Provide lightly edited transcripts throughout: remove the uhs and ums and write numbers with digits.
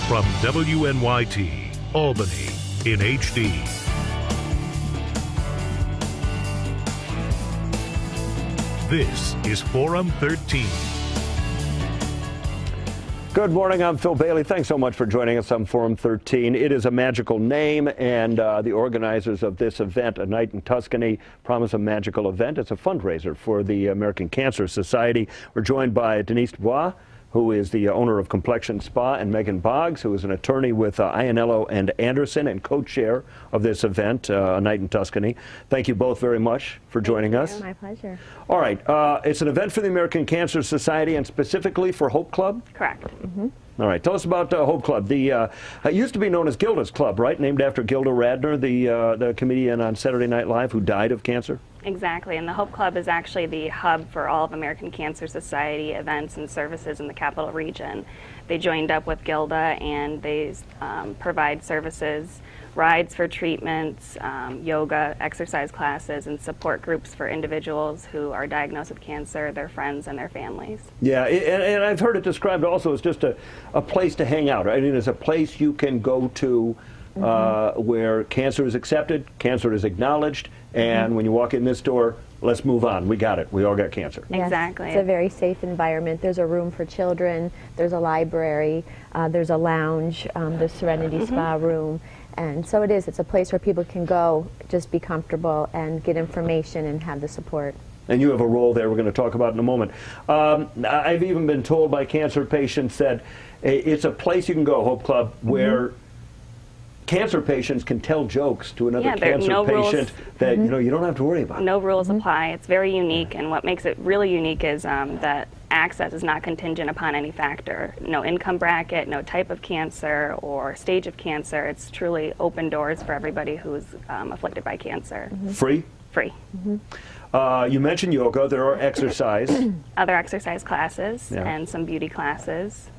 from WNYT, Albany, in HD. This is Forum 13. Good morning, I'm Phil Bailey. Thanks so much for joining us on Forum 13. It is a magical name, and the organizers of this event, A Night in Tuscany, promise a magical event. It's a fundraiser for the American Cancer Society. We're joined by Denise Dubois, who is the owner of Complexion Spa, and Megan Boggs, who is an attorney with Iannello and Anderson and co-chair of this event, A Night in Tuscany. Thank you both very much for joining us. My pleasure. All right, it's an event for the American Cancer Society and specifically for Hope Club? Correct. Mm-hmm. All right, tell us about Hope Club. It used to be known as Gilda's Club, right? Named after Gilda Radner, the comedian on Saturday Night Live who died of cancer? Exactly, and the Hope Club is actually the hub for all of American Cancer Society events and services in the capital region. They joined up with Gilda, and they provide services, rides for treatments, yoga, exercise classes, and support groups for individuals who are diagnosed with cancer, their friends, and their families. Yeah, and I've heard it described also as just a place to hang out. I mean, it's a place you can go to where cancer is accepted, cancer is acknowledged, and when you walk in this door, let's move on. We got it. We all got cancer. Yes, exactly. It's a very safe environment. There's a room for children, there's a library, there's a lounge, the Serenity Spa room. And so it's a place where people can go, just be comfortable and get information and have the support. And you have a role there we're going to talk about in a moment. I've even been told by cancer patients that it's a place you can go, Hope Club, where cancer patients can tell jokes to another cancer patient that you don't have to worry about. No rules apply. It's very unique, and what makes it really unique is that access is not contingent upon any factor. No income bracket, no type of cancer or stage of cancer. It's truly open doors for everybody who's afflicted by cancer. Free? Free. You mentioned yoga. There are exercise. Other exercise classes and some beauty classes.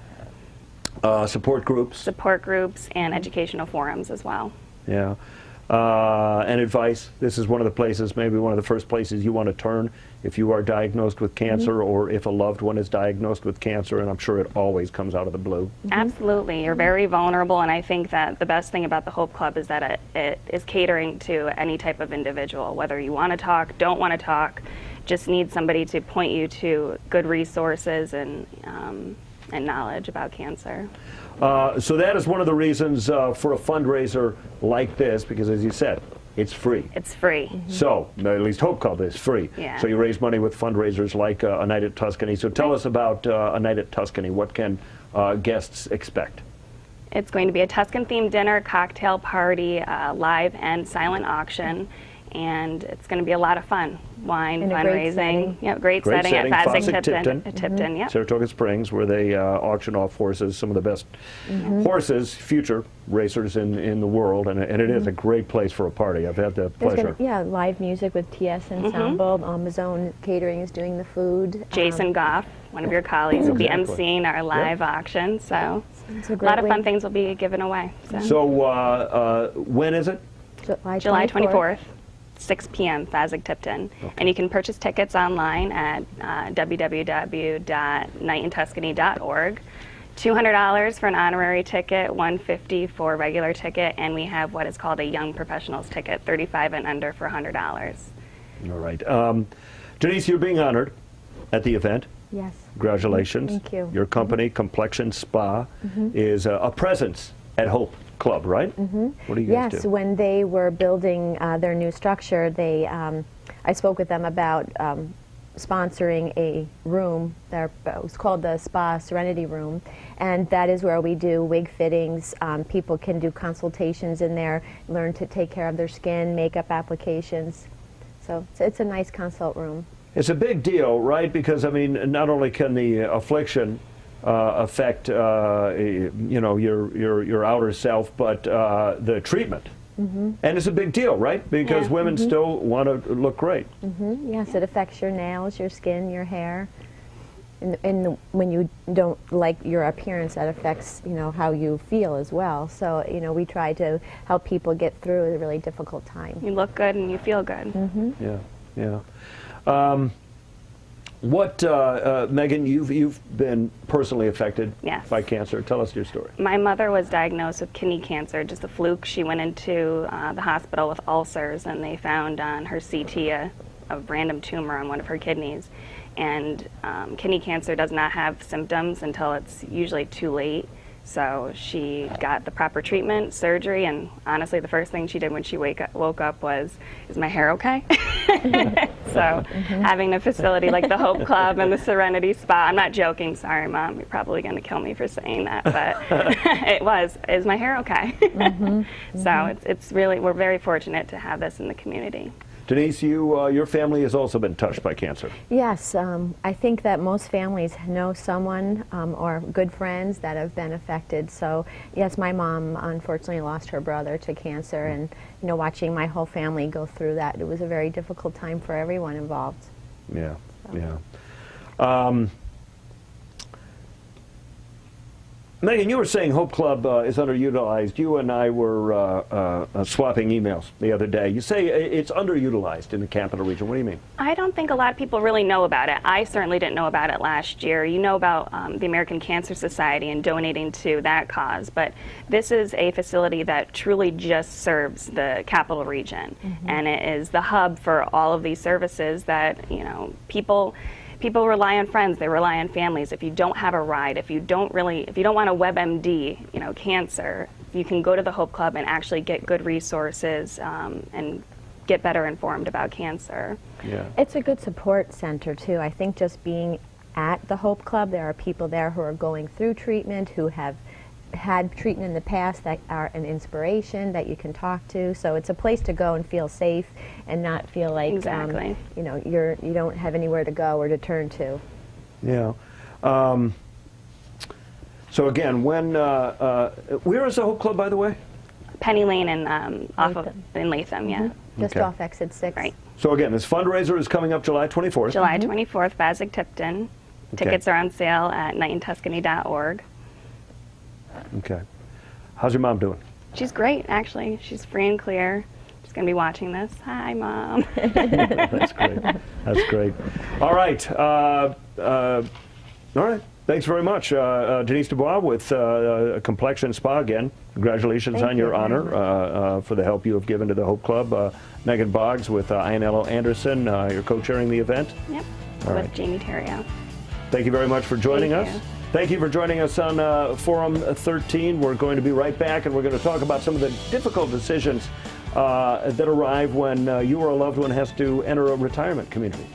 Support groups. Support groups and educational forums as well. Yeah. And advice. This is one of the places, maybe one of the first places you want to turn if you are diagnosed with cancer or if a loved one is diagnosed with cancer, and I'm sure it always comes out of the blue. Absolutely. You're very vulnerable, and I think that the best thing about the Hope Club is that it is catering to any type of individual, whether you want to talk, don't want to talk, just need somebody to point you to good resources and knowledge about cancer. So that is one of the reasons for a fundraiser like this, because as you said, it's free. It's free. So, at least Hope Club is free. Yeah. So you raise money with fundraisers like A Night at Tuscany. So tell us about A Night at Tuscany. What can guests expect? It's going to be a Tuscan-themed dinner, cocktail party, live and silent auction, and it's going to be a lot of fun. Wine, in fundraising, great setting at Tipton, Saratoga Springs, where they auction off horses, some of the best horses, future racers in the world, and it is a great place for a party. I've had the pleasure. Live music with TS Ensemble. Mazone Catering is doing the food. Jason Goff, one of your colleagues, will be emceeing our live auction, so it's a lot of fun things will be given away. So when is it? July 24th. 6 p.m. Fazig Tipton. And you can purchase tickets online at www.nightintuscany.org. $200 for an honorary ticket, $150 for a regular ticket, and we have what is called a Young Professionals ticket, 35 and under, for $100. All right. Denise, you're being honored at the event. Yes. Congratulations. Thank you. Your company, Complexion Spa, is a presence at Hope Club, right? What do you guys do? Yes, when they were building their new structure, I spoke with them about sponsoring a room. It was called the Spa Serenity Room, and that is where we do wig fittings. People can do consultations in there, learn to take care of their skin, makeup applications. So it's a nice consult room. It's a big deal, right? Because, I mean, not only can the affliction affect your outer self, but the treatment. And it's a big deal, right? Because women still want to look great. Yes, it affects your nails, your skin, your hair. And when you don't like your appearance, that affects, how you feel as well. So, we try to help people get through a really difficult time. You look good and you feel good. Yeah, yeah. What, Megan, you've been personally affected Yes. by cancer. Tell us your story. My mother was diagnosed with kidney cancer, just a fluke. She went into the hospital with ulcers, and they found on her CT a random tumor on one of her kidneys. And kidney cancer does not have symptoms until it's usually too late. So she got the proper treatment, surgery, and honestly, the first thing she did when she woke up was, "Is my hair okay?" So having a facility like the Hope Club and the Serenity Spa, I'm not joking, sorry Mom, you're probably going to kill me for saying that, but it was, "Is my hair okay?" So it's really, we're very fortunate to have this in the community. Denise, your family has also been touched by cancer. Yes, I think that most families know someone or good friends that have been affected. So yes, my mom unfortunately lost her brother to cancer, and watching my whole family go through that, it was a very difficult time for everyone involved. Yeah, So. yeah. Megan, you were saying Hope Club is underutilized. You and I were swapping emails the other day. You say it's underutilized in the Capital Region. What do you mean? I don't think a lot of people really know about it. I certainly didn't know about it last year. You know about the American Cancer Society and donating to that cause, but this is a facility that truly just serves the Capital Region, and it is the hub for all of these services that people rely on friends, they rely on families. If you don't have a ride, if you don't want to WebMD, cancer, you can go to the Hope Club and actually get good resources and get better informed about cancer. Yeah. It's a good support center too. I think just being at the Hope Club, there are people there who are going through treatment, who have had treatment in the past that are an inspiration that you can talk to. So it's a place to go and feel safe and not feel like Exactly. You don't have anywhere to go or to turn to. Yeah. So again, where is the Hope Club, by the way? Penny Lane and in Latham, yeah. Just Okay. off exit 6. Right. So again, this fundraiser is coming up July 24th. July 24th, Fasig-Tipton. Okay. Tickets are on sale at nightintuscany.org. Okay. How's your mom doing? She's great, actually. She's free and clear. She's going to be watching this. Hi, Mom. That's great. That's great. All right. All right. Thanks very much. Denise Dubois with Complexion Spa again. Congratulations Thank on you your very honor for the help you have given to the Hope Club. Megan Boggs with Ianello Anderson. You're co-chairing the event. Yep, All with right. Jamie Terrio. Thank you very much for joining Thank us. you. Thank you for joining us on Forum 13. We're going to be right back, and we're going to talk about some of the difficult decisions that arrive when you or a loved one has to enter a retirement community.